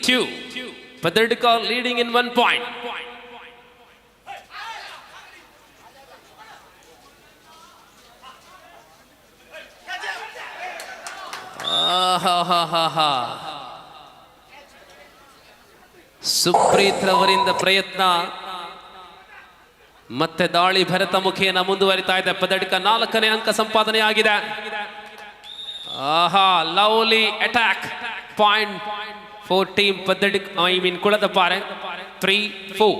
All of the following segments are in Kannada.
3-2. Padadika leading in 1 point. Supreeth ರವರಿಂದ ಪ್ರಯತ್ನ ಮತ್ತೆ ದಾಳಿ ಭರತ ಮುಖೇನ ಮುಂದುವರಿತಾ ಇದೆ. ಪದಡಿಕ 4ನೇ ಅಂಕ ಸಂಪಾದನೆ ಆಗಿದೆ. Lovely attack. Point for team Padadika, Kuladapare. 3-4.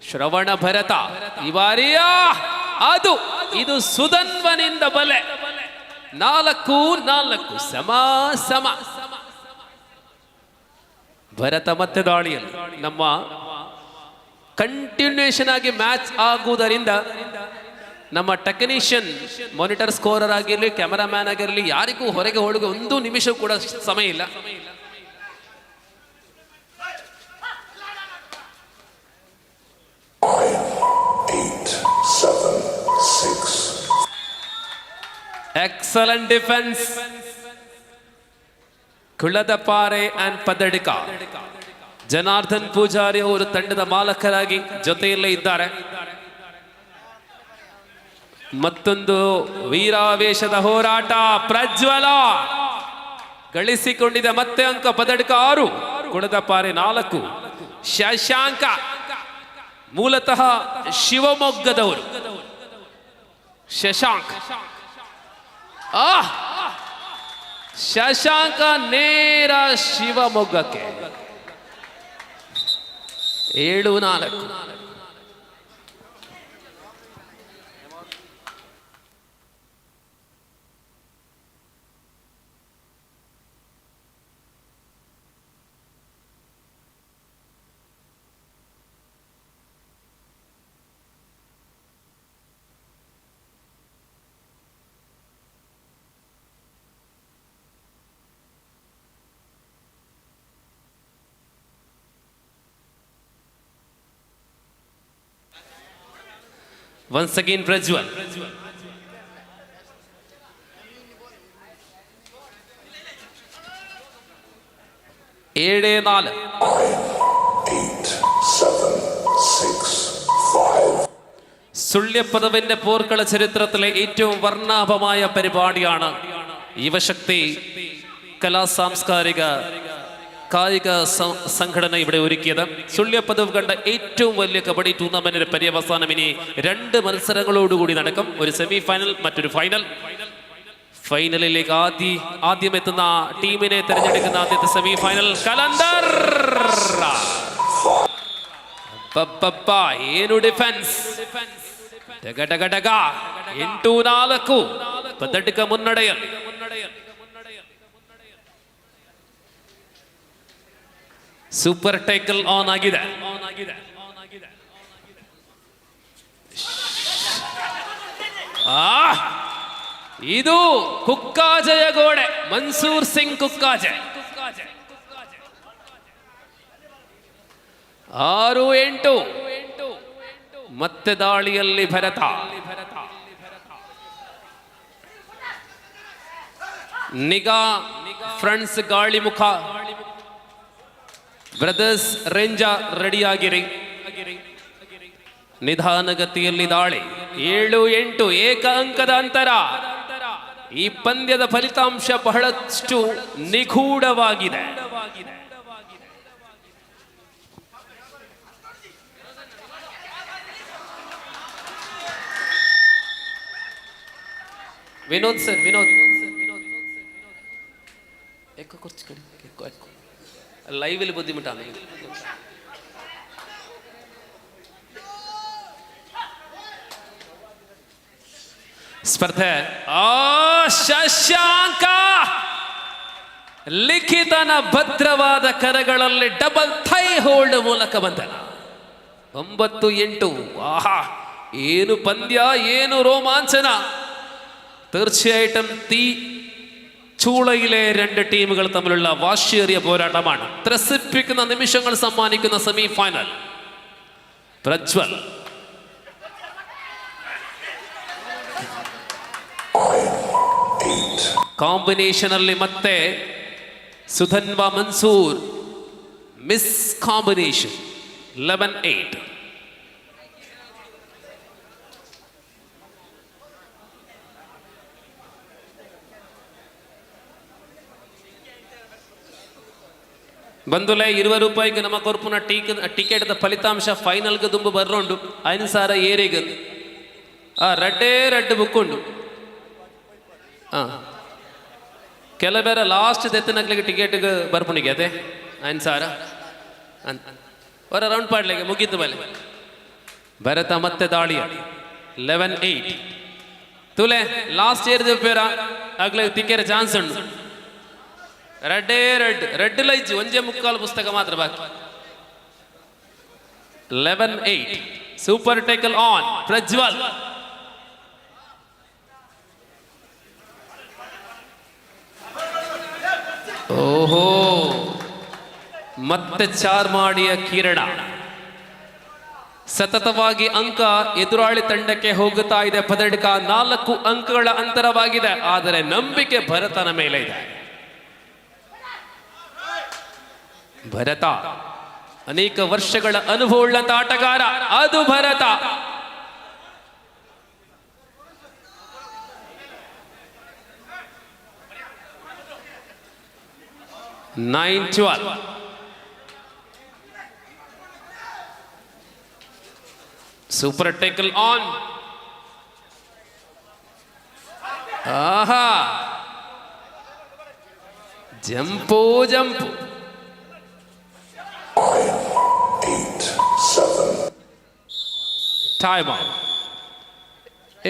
Shravan Bharata ಈ ಬಾರಿಯ ಇದು ಸುಧನ್ವನಿಂದ ಬಲೆ. 4-4 ಸಮ. ಭರತ ಮತ್ತೆ ದಾಳಿಯಲ್ಲಿ ನಮ್ಮ ಕಂಟಿನ್ಯೂಷನ್ ಆಗಿ ಮ್ಯಾಚ್ ಆಗುವುದರಿಂದ ನಮ್ಮ ಟೆಕ್ನಿಷಿಯನ್, ಮಾನಿಟರ್ ಸ್ಕೋರರ್ ಆಗಿರಲಿ, ಕ್ಯಾಮರಾಮ್ಯಾನ್ ಆಗಿರಲಿ, ಯಾರಿಗೂ ಹೊರಗೆ ಹೋಗಿ 1 ನಿಮಿಷ ಕೂಡ ಸಮಯ ಇಲ್ಲ. Excellent defence. Kuladapare and Padadika. Janardhan Poojary ಅವರು ತಂಡದ ಮಾಲಕರಾಗಿ ಜೊತೆಯಲ್ಲೇ ಇದ್ದಾರೆ. ಮತ್ತೊಂದು ವೀರಾವೇಶದ ಹೋರಾಟ. ಪ್ರಜ್ವಲ ಗಳಿಸಿಕೊಂಡಿದೆ ಮತ್ತೆ ಅಂಕ. ಪದಡಿಕ 6, ಕುಳದಪಾರೆ 4. ಶಶಾಂಕ ಮೂಲತಃ ಶಿವಮೊಗ್ಗದವರು. ಶಶಾಂಕ ನೇರ ಶಿವಮೊಗ್ಗಕ್ಕೆ. 7-4. Once again Prajwal. 7-4. 8, 7, 6, 5. സുള്യപ്പദവിന്റെ പോർക്കള ചരിത്രത്തിലെ ഏറ്റവും വർണ്ണാഭമായ പരിപാടിയാണ് യുവശക്തി കലാ സാംസ്കാരിക കായിക സംഘടന ഇവിടെ ഒരുക്കിയത്. സുള്യപ്പദവ് കണ്ട ഏറ്റവും വലിയ കബഡി ടൂർണമെന്റിന്റെ പര്യവസാനം ഇനി 2 മത്സരങ്ങളോടുകൂടി നടക്കും. ഒരു സെമി ഫൈനൽ, മറ്റൊരു ഫൈനൽ. ഫൈനലിലേക്ക് ആദ്യം എത്തുന്ന ടീമിനെ തിരഞ്ഞെടുക്കുന്ന ആദ്യത്തെ സെമി ഫൈനൽ. കലണ്ടർ ಏನು ಡಿಫೆನ್ಸ್. 8-4 ಪದಡಿಕ ಮುನ್ನಡೆಯಲ್ಲಿ. ಸೂಪರ್ ಟೈಕಲ್ ಆನ್ ಆಗಿದೆ. ಇದು ಕುಕ್ಕಾಜಯ ಗೋಡೆ. ಮನ್ಸೂರ್ ಸಿಂಗ್ ಕುಕ್ಕಾಜೆ. 6-8. ಮತ್ತೆ ದಾಳಿಯಲ್ಲಿ Bharath. Niga friends Galimukha. Brothers range ರೆಡಿಯಾಗಿರಿ. ನಿಧಾನಗತಿಯಲ್ಲಿ ದಾಳಿ. 7-8 ಏಕ ಅಂಕದ ಅಂತರ. ಈ ಪಂದ್ಯದ ಫಲಿತಾಂಶ ಬಹಳಷ್ಟು ನಿಗೂಢವಾಗಿದೆ. വിനോദ് സർ, വിനോദ് ലൈവിൽ ബുദ്ധിമുട്ടാണ്. ಸ್ಪರ್ಧೆ. ಶಶಾಂಕ ಲಿಖಿತನ ಭದ್ರವಾದ ಕರಗಳಲ್ಲಿ ಡಬಲ್ ಥೈ ಹೋಲ್ಡ್ ಮೂಲಕ ಬಂದ. 9-8. ആഹാ, ಏನು പന്ത്യ, ಏನು രോമാഞ്ചന. തീർച്ചയായിട്ടും ചൂളയിലെ 2 ടീമുകൾ തമ്മിലുള്ള വാശിയേറിയ പോരാട്ടമാണ്. ത്രസിപ്പിക്കുന്ന നിമിഷങ്ങൾ സമ്മാനിക്കുന്ന സെമി ഫൈനൽ. പ്രജ്വൽ ಕಾಂಬಿನೇಷನ್ ಅಲ್ಲಿ ಮತ್ತೆ ಸುಧನ್ವ ಮನ್ಸೂರ್ ಮಿಸ್ ಕಾಂಬಿನೇಷನ್ 11-8. ಬಂಧುಲೆ ₹20 ನಮ್ಮ ಕೊರ್ಪುನ ಟಿಕೆಟ್ದ ಫಲಿತಾಂಶ ಫೈನಲ್ಗೆ ದುಂಬು ಬರ್ರೋಂಡು 5,000 ಏರಿಗ ರಡ್ಡು ಬುಕ್ ಉಂಡು. ಕೆಲಬೇರೆ ಲಾಸ್ಟ್ ದೆತ್ತನಕ್ಲಿಗೆ ಟಿಕೆಟ್ಗೆ ಬರ್ಪುಣಿಗೆ ಅದೇ 5,000 ಅಂತ ಹೊರ ರೌಂಡ್ ಪಾಡ್ಲಿಗೆ ಮುಗೀತು ಮೇಲೆ ಭರತ ಮತ್ತೆ ದಾಳಿಯ 11-8 ತುಲೆ ಲಾಸ್ಟ್ ಇಯರ್ ಪೇರ ಆಗ್ಲೇ ತಿಕ್ಕೇರ ಚಾನ್ಸ್ ಉಂಟು. ರೆಡ್ ಲೈಜ್ ಒಂಜೆ ಮುಕ್ಕಾಲು ಪುಸ್ತಕ ಮಾತ್ರ ಬಾಕಿ. 11-8 ಸೂಪರ್ ಟೇಕಲ್ ಆನ್ ಪ್ರಜ್ವಲ್. ಓಹೋ ಮತ್ತೆ ಚಾರ್ಮಾಡಿಯ ಕಿರಣ. ಸತತವಾಗಿ ಅಂಕ ಎದುರಾಳಿ ತಂಡಕ್ಕೆ ಹೋಗುತ್ತಾ ಇದೆ. ಪದಡ್ಕ 4 ಅಂಕಗಳ ಅಂತರವಾಗಿದೆ. ಆದರೆ ನಂಬಿಕೆ ಭರತನ ಮೇಲೆ ಇದೆ. ಭರತ ಅನೇಕ ವರ್ಷಗಳ ಅನುಭವವುಳ್ಳ ಆಟಗಾರ. ಅದು ಭರತ. Super tackle on. ಆಹಾ ಜಂಪು ಜಂಪು. 9-8-7 time out.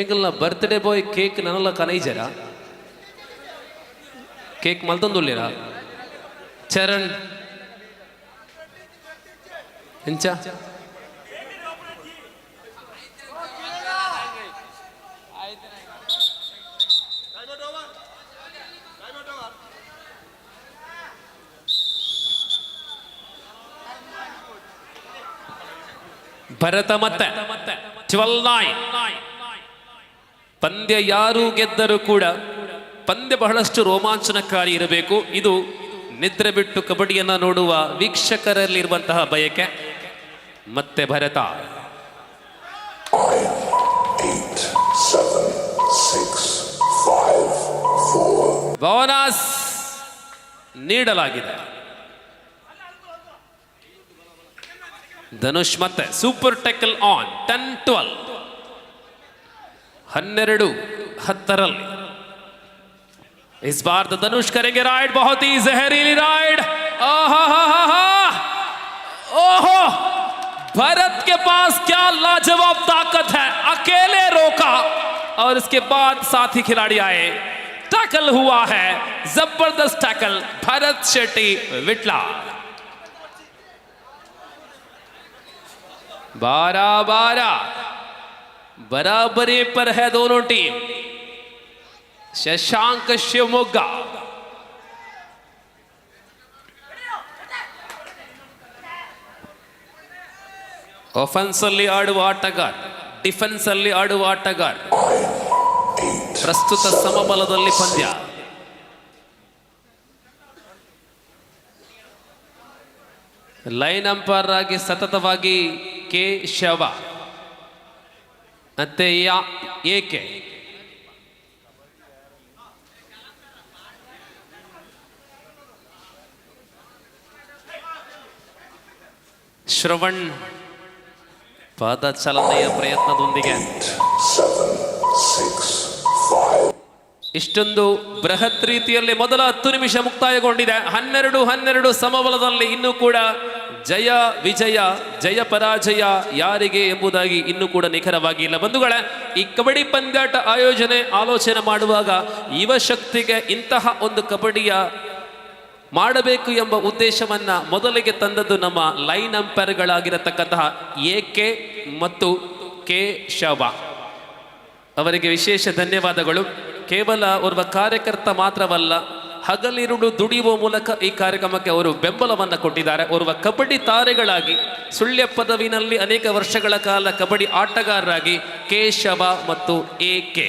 ಎಂಗಲ್ನ ಬರ್ತ್ಡೇ ಬಾಯ್ ಕೇಕ್ ನನ್ನಲ್ಲ ಕನೈಜರ ಕೇಕ್ ಮಲ್ತೊಂದುಳ್ಳಿರ ಚರಣ್ ಎಂಚ ಭರತ ಮತ್ತೆ 12-9. ಪಂದ್ಯ ಯಾರು ಗೆದ್ದರೂ ಕೂಡ ಪಂದ್ಯ ಬಹಳಷ್ಟು ರೋಮಾಂಚನಕಾರಿ ಇರಬೇಕು. ಇದು ನಿದ್ರೆ ಬಿಟ್ಟು ಕಬಡ್ಡಿಯನ್ನ ನೋಡುವ ವೀಕ್ಷಕರಲ್ಲಿರುವಂತಹ ಬಯಕೆ. ಮತ್ತೆ ಭರತ 9-8-7-6-5-4 ಬೋನಸ್ ನೀಡಲಾಗಿದೆ. ಧನುಷ್ ಮತ್ತೆ ಸೂಪರ್ ಟೆಕಲ್ ಆನ್ 10-12. 12-10 इस बार तो धनुष करेंगे राइड. बहुत ही जहरीली राइड. ओहो भरत के पास क्या लाजवाब ताकत है. अकेले रोका और इसके बाद साथी खिलाड़ी आए. टैकल हुआ है. जबरदस्त टैकल भरत शेट्टी विटला. 12-12 बराबरी पर है दोनों टीम. ಶಶಾಂಕ ಶಿವಮೊಗ್ಗ ಆಫೆನ್ಸ್ ಅಲ್ಲಿ ಆಡುವ ಆಟಗಾರ, ಡಿಫೆನ್ಸ್ ಅಲ್ಲಿ ಆಡುವ ಆಟಗಾರ. ಪ್ರಸ್ತುತ ಸಮಬಲದಲ್ಲಿ ಪಂದ್ಯ. ಲೈನ್ ಅಂಪೈರ್ ಆಗಿ ಸತತವಾಗಿ ಕೆ ಶವ ಮತ್ತೆ ಏಕೆ. ಶ್ರವಣ್ ಪಾದಚಲನೆಯ ಪ್ರಯತ್ನದೊಂದಿಗೆ ಇಷ್ಟೊಂದು ಬೃಹತ್ ರೀತಿಯಲ್ಲಿ ಮೊದಲ 10 ನಿಮಿಷ ಮುಕ್ತಾಯಗೊಂಡಿದೆ. 12-12 ಸಮಬಲದಲ್ಲಿ. ಇನ್ನೂ ಕೂಡ ಜಯ ವಿಜಯ ಜಯ ಪರಾಜಯ ಯಾರಿಗೆ ಎಂಬುದಾಗಿ ಇನ್ನೂ ಕೂಡ ನಿಖರವಾಗಿ ಇಲ್ಲ. ಬಂಧುಗಳೇ, ಈ ಕಬಡ್ಡಿ ಪಂದ್ಯಾಟ ಆಲೋಚನೆ ಮಾಡುವಾಗ ಯುವ ಶಕ್ತಿಗೆ ಇಂತಹ ಒಂದು ಕಬಡ್ಡಿಯ ಮಾಡಬೇಕು ಎಂಬ ಉದ್ದೇಶವನ್ನ ಮೊದಲಿಗೆ ತಂದದ್ದು ನಮ್ಮ ಲೈನ್ ಅಂಪೈರ್ಗಳಾಗಿರತಕ್ಕಂತಹ ಎಕೆ ಮತ್ತು ಕೆ ಶವ ಅವರಿಗೆ ವಿಶೇಷ ಧನ್ಯವಾದಗಳು. ಕೇವಲ ಓರ್ವ ಕಾರ್ಯಕರ್ತ ಮಾತ್ರವಲ್ಲ, ಹಗಲಿರುಳು ದುಡಿಯುವ ಮೂಲಕ ಈ ಕಾರ್ಯಕ್ರಮಕ್ಕೆ ಅವರು ಬೆಂಬಲವನ್ನು ಕೊಟ್ಟಿದ್ದಾರೆ. ಓರ್ವ ಕಬಡ್ಡಿ ತಾರೆಗಳಾಗಿ, ಸುಳ್ಯ ಪದವಿನಲ್ಲಿ ಅನೇಕ ವರ್ಷಗಳ ಕಾಲ ಕಬಡ್ಡಿ ಆಟಗಾರರಾಗಿ ಕೇಶವ ಮತ್ತು ಎಕೆ.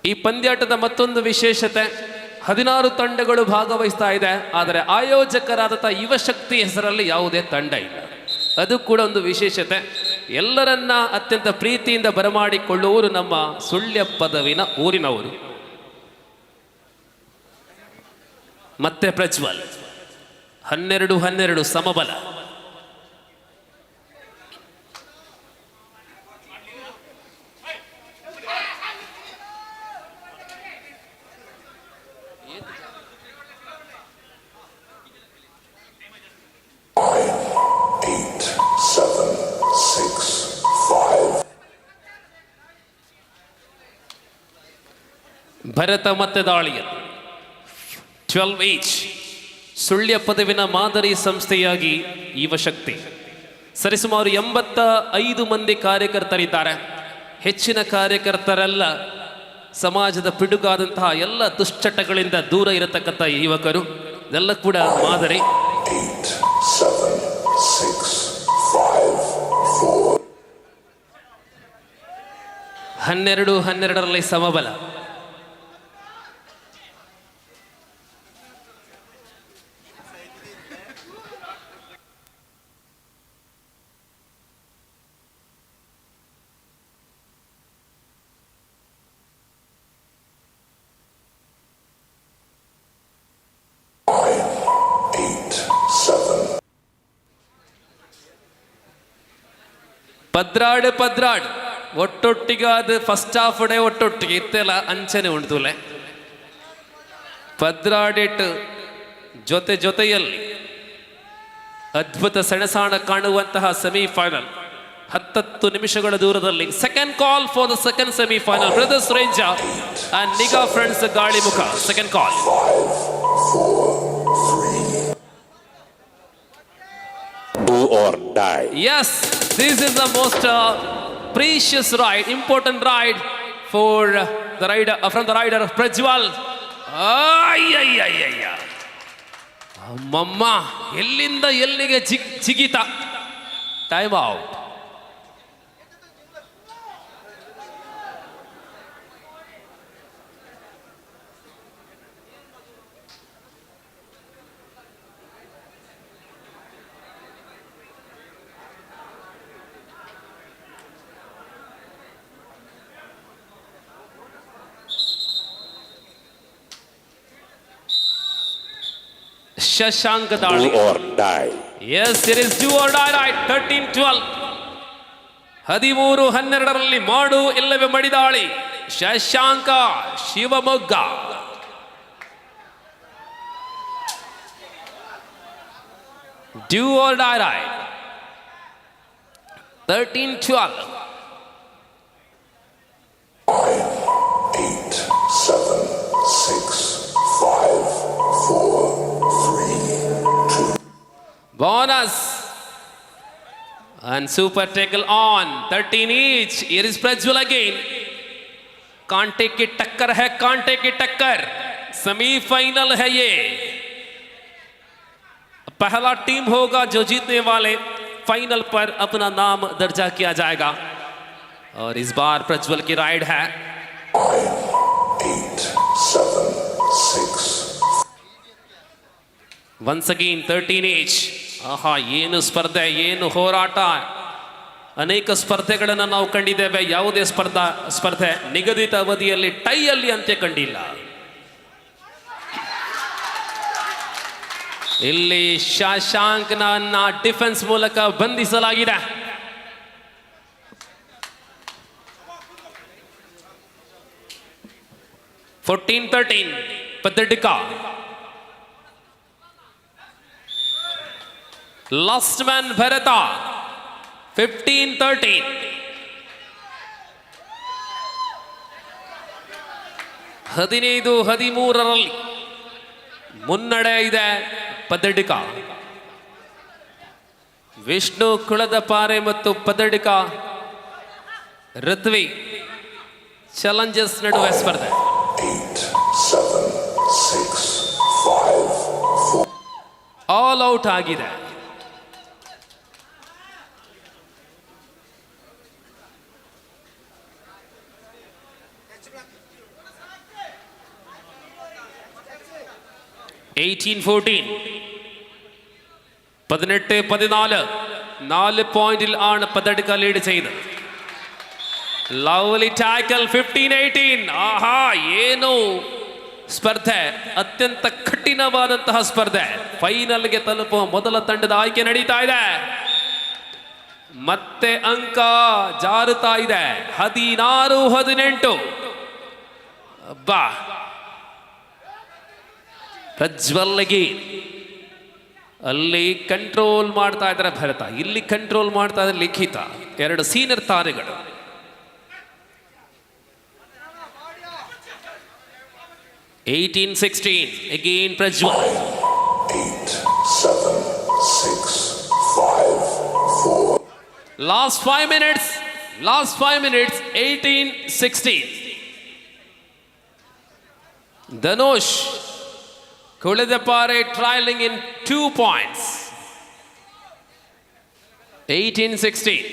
ಈ ಪಂದ್ಯಾಟದ ಮತ್ತೊಂದು ವಿಶೇಷತೆ, 16 ತಂಡಗಳು ಭಾಗವಹಿಸ್ತಾ ಇದೆ, ಆದರೆ ಆಯೋಜಕರಾದ ಯುವಶಕ್ತಿ ಹೆಸರಲ್ಲಿ ಯಾವುದೇ ತಂಡ ಇಲ್ಲ. ಅದು ಕೂಡ ಒಂದು ವಿಶೇಷತೆ. ಎಲ್ಲರನ್ನ ಅತ್ಯಂತ ಪ್ರೀತಿಯಿಂದ ಬರಮಾಡಿಕೊಳ್ಳುವವರು ನಮ್ಮ ಸುಳ್ಯ ಪದವಿನ ಊರಿನವರು. ಮತ್ತೆ ಪ್ರಜ್ವಲ್ 12-12 ಸಮಬಲ. ಭರತ ಮತ್ತೆ ದಾಳಿಯಲ್ಲಿ 12 ಈಚ್. ಸುಳ್ಯ ಪದವಿನ ಮಾದರಿ ಸಂಸ್ಥೆಯಾಗಿ ಯುವಶಕ್ತಿ ಸರಿಸುಮಾರು 85 ಮಂದಿ ಕಾರ್ಯಕರ್ತರಿದ್ದಾರೆ. ಹೆಚ್ಚಿನ ಕಾರ್ಯಕರ್ತರೆಲ್ಲ ಸಮಾಜದ ಪಿಡುಗಾದಂತಹ ಎಲ್ಲ ದುಶ್ಚಟಗಳಿಂದ ದೂರ ಇರತಕ್ಕಂಥ ಯುವಕರು. ಇದೆಲ್ಲ ಕೂಡ ಮಾದರಿ. 8, 7, 6, 5, 4. 12-12 ಸಮಬಲ. ಪದ್ರಾಡ್ ಒಟ್ಟೊಟ್ಟಿಗಾದ ಫಸ್ಟ್ ಹಾಫ್ ಡೇ ಒಟ್ಟೊಟ್ಟಿಗೆ ಇತ್ತೆಲ್ಲ ಅಂಚನೆ ಉಂಟುಲೆ. ಪದ್ರಾಡಿಟ್ಟು ಜೊತೆಯಲ್ಲಿ ಅದ್ಭುತ ಸೆಣಸಾಣ ಕಾಣುವಂತಹ ಸೆಮಿಫೈನಲ್ 10 ನಿಮಿಷಗಳ ದೂರದಲ್ಲಿ. Second call for the second semifinal. Brothers ranger and Niga friends Galimukha. Second call. 2 or die. Yes, this is the most precious ride, important ride for the rider, from the rider of Prajwal. ಅಯ್ಯಯ್ಯಯ್ಯ, ಅಮ್ಮಮ್ಮ, ಎಲ್ಲಿಂದ ಎಲ್ಲಿಗೆ ಜಿಗಿತ. Time out. ಶಶಾಂಕ ದಾಳಿ. Do or die. Yes, it is do or die right. 13-12. 13-12 ಮಾಡು ಇಲ್ಲವೇ ಮಡಿದಾಳಿ. Shashanka Shivamogga. Do or die right. 13-12. 8, 7, 6, 5, 4, 3, 2. Bonus. And super tackle on. 13 each. Here is Prajwal again. कांटे की टक्कर है, कांटे की टक्कर. सेमीफाइनल है ये. पहला टीम होगा जो जीतने वाले फाइनल पर अपना नाम दर्जा किया जाएगा. और इस बार प्रज्वल की राइड है. 8, 7, 6. Once again 13 each. ಆಹಾ, ಏನು ಸ್ಪರ್ಧೆ, ಏನು ಹೋರಾಟ. ಅನೇಕ ಸ್ಪರ್ಧೆಗಳನ್ನು ನಾವು ಕಂಡಿದ್ದೇವೆ. ಯಾವುದೇ ಸ್ಪರ್ಧೆ ನಿಗದಿತ ಅವಧಿಯಲ್ಲಿ ಟೈಯಲ್ಲಿ ಅಂತ್ಯ ಕಂಡಿಲ್ಲ. ಇಲ್ಲಿ ಶಶಾಂಕ್ನ ಡಿಫೆನ್ಸ್ ಮೂಲಕ ಬಂಧಿಸಲಾಗಿದೆ. Fourteen 13 Padadka. Last man Bharath. 15-13. 15-13 ಮುನ್ನಡೆ ಇದೆ ಪದ್ದಡ್ಕ. ವಿಷ್ಣು ಕುಳದಪಾರೆ ಮತ್ತು ಪದ್ದಡ್ಕ ಋತ್ವಿ ಚಾಲೆಂಜರ್ಸ್ ನಡುವೆ ಸ್ಪರ್ಧೆ. 8, 7, 6, 5, 4. ಆಲ್ ಔಟ್ ಆಗಿದೆ. 18-14. 18-14. 4 പോയിന്റിൽ ആണ് പതടുക്ക ലീഡ് ചെയ്തത്. Lovely tackle. 15-18. ಆಹಾ, ಏನು ಸ್ಪರ್ಧೆ, ಅತ್ಯಂತ ಕಠಿಣವಾದಂತಹ ಸ್ಪರ್ಧೆ. ಫೈನಲ್ಗೆ ತಲುಪುವ ಮೊದಲ ತಂಡದ ಆಯ್ಕೆ ನಡೀತಾ ಇದೆ. ಮತ್ತೆ ಅಂಕ ಜಾರುತ್ತಾ ಇದೆ. 16-18. ಬಾ ಪ್ರಜ್ವಲ್ಗೆ ಅಲ್ಲಿ ಕಂಟ್ರೋಲ್ ಮಾಡ್ತಾ ಇದ್ದಾರೆ ಭರತ, ಇಲ್ಲಿ ಕಂಟ್ರೋಲ್ ಮಾಡ್ತಾ ಇದ್ದಾರೆ ಲಿಖಿತ. 2 senior ತಾರೆಗಳು. 18-16. Again Prajwal. 8, 7, 6, 5, 4. Last 5 minutes. 18-16. Dhanush Kulidapare trailing in 2 points. 18-16.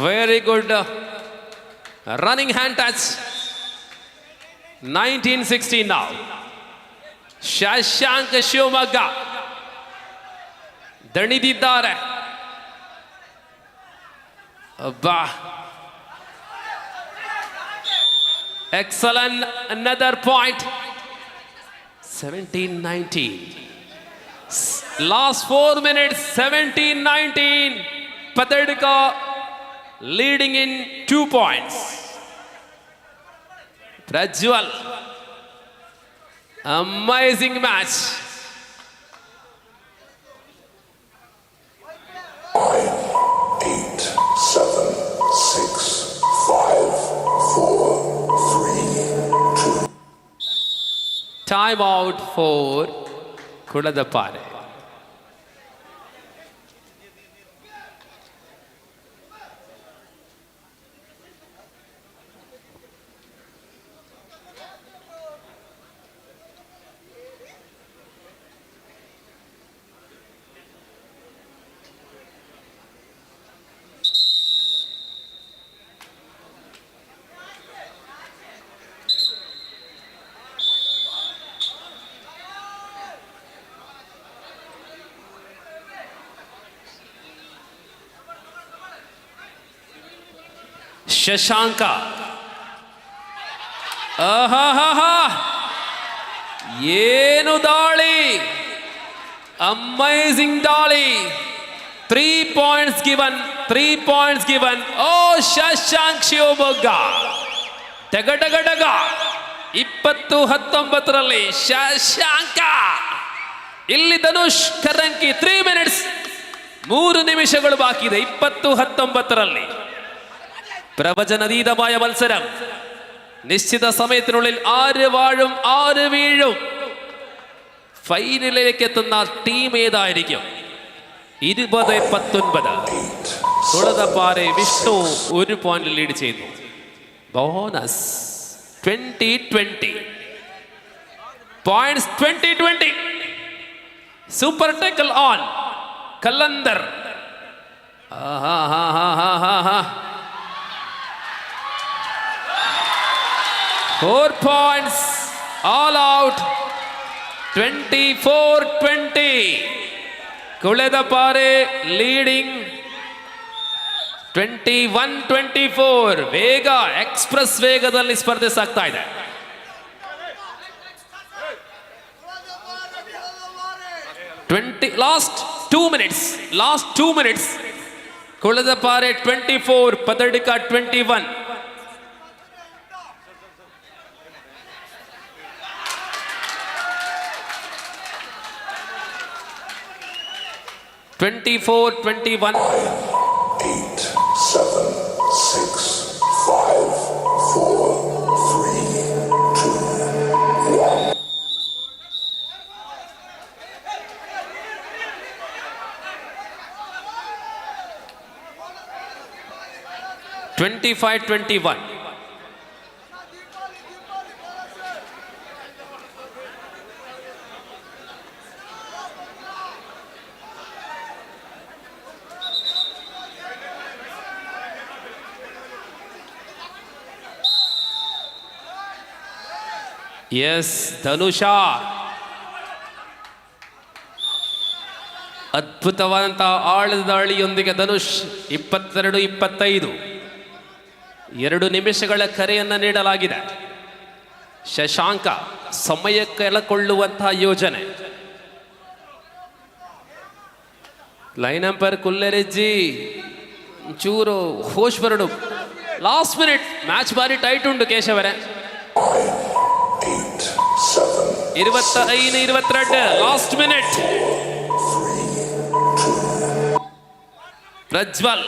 Very good running hand touch. 19-16 now. Shashank Shivamogga ದಣಿದಿದ್ದಾರೆ. ಅಬ್ಬಾ, excellent, another point. 17-19. Last 4 minutes. 17-19. Patadika leading in 2 points. Prajwal, amazing match. 9, 8, 7, 6, 5, 4, 3, 2. Time out for Kuladapare. Shashanka, ಆಹಾಹಾ, ಏನು ದಾಳಿ, ಅಮೇಜಿಂಗ್ ದಾಳಿ. 3 points given. ಓ ಶಶಾಂಕ್ ಶಿವಮೊಗ್ಗ, ಡಗ 20-19 ಶಶಾಂಕ. ಇಲ್ಲಿ ಧನುಷ್ ಕರಂಕಿ. 3 minutes, 3 ನಿಮಿಷಗಳು ಬಾಕಿ ಇದೆ. 20-19 പ്രവചനതീതമായ മത്സരം. നിശ്ചിത സമയത്തിനുള്ളിൽ 6 വാഴും 6 വീഴും. ഫൈനലിലേക്ക് എത്തുന്ന ടീം ഏതായിരിക്കും? 20-19. കുളതപ്പാറെ വിഷ്ണു 1 പോയിന്റ് ലീഡ് ചെയ്യുന്നു. Bonus 20-20. Points 20-20. Super tackle on Kalandar. 4 points, all out. 24-20. Kuladapare leading 21-24. ವೇಗ, ಎಕ್ಸ್ಪ್ರೆಸ್ ವೇಗದಲ್ಲಿ ಸ್ಪರ್ಧೆ ಸಾಗ್ತಾ ಇದೆ. Last 2 minutes. Kuladapare 24, Patadika 21. 24-21. 9, 8, 7, 6, 5, 4, 3, 2, 1. 25-21. S ಧನುಷಾ ಅದ್ಭುತವಾದಂತಹ ಆಳದ ದಾಳಿಯೊಂದಿಗೆ ಧನುಷ್ 22-25 2 ನಿಮಿಷಗಳ ಕರೆಯನ್ನು ನೀಡಲಾಗಿದೆ. ಶಶಾಂಕ ಸಮಯ ಕೆಳಕೊಳ್ಳುವಂತಹ ಯೋಜನೆ. ಲೈನ್ ಅಂಪೈರ್ ಕುಲ್ಲೆರೆಜ್ಜಿ ಚೂರು ಹೋಶ್ ಬರಡು. ಲಾಸ್ಟ್ ಮಿನಿಟ್ ಮ್ಯಾಚ್ ಬಾರಿ ಟೈಟ್ ಉಂಟು ಕೇಶವರೇ. 25-22 ಲಾಸ್ಟ್ ಮಿನಿಟ್. ಪ್ರಜ್ವಲ್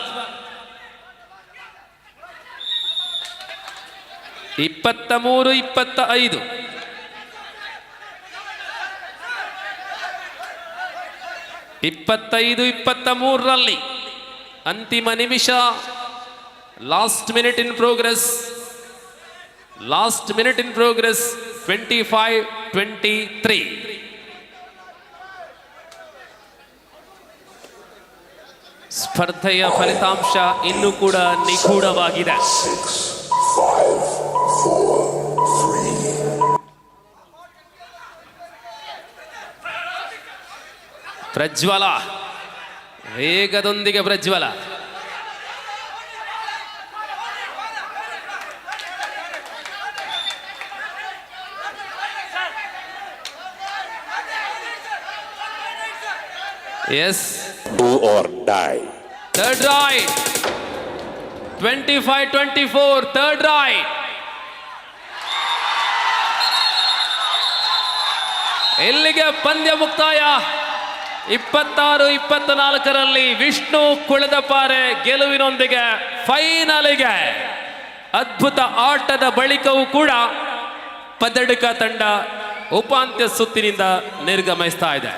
23-25 25-23 ಅಂತಿಮ ನಿಮಿಷ. Last minute in progress. 25-23 ಸ್ಪರ್ಧೆಯ ಫಲಿತಾಂಶ ಇನ್ನೂ ಕೂಡ ನಿಗೂಢವಾಗಿದೆ. 6, 5, 4, 3. ಪ್ರಜ್ವಲ ವೇಗದೊಂದಿಗೆ ಪ್ರಜ್ವಲ ಎಸ್ Do or die. Third raid. 25-24 third raid. ಇಲ್ಲಿಗೆ ಪಂದ್ಯ ಮುಕ್ತಾಯ. 26-24 ವಿಷ್ಣು ಕುಳದಪಾರೆ ಗೆಲುವಿನೊಂದಿಗೆ ಫೈನಲಿಗೆ. ಅದ್ಭುತ ಆಟದ ಬಳಿಕವೂ ಕೂಡ ಪದಡ್ಕ ತಂಡ ಉಪಾಂತ್ಯ ಸುತ್ತಿನಿಂದ ನಿರ್ಗಮಿಸ್ತಾ ಇದೆ.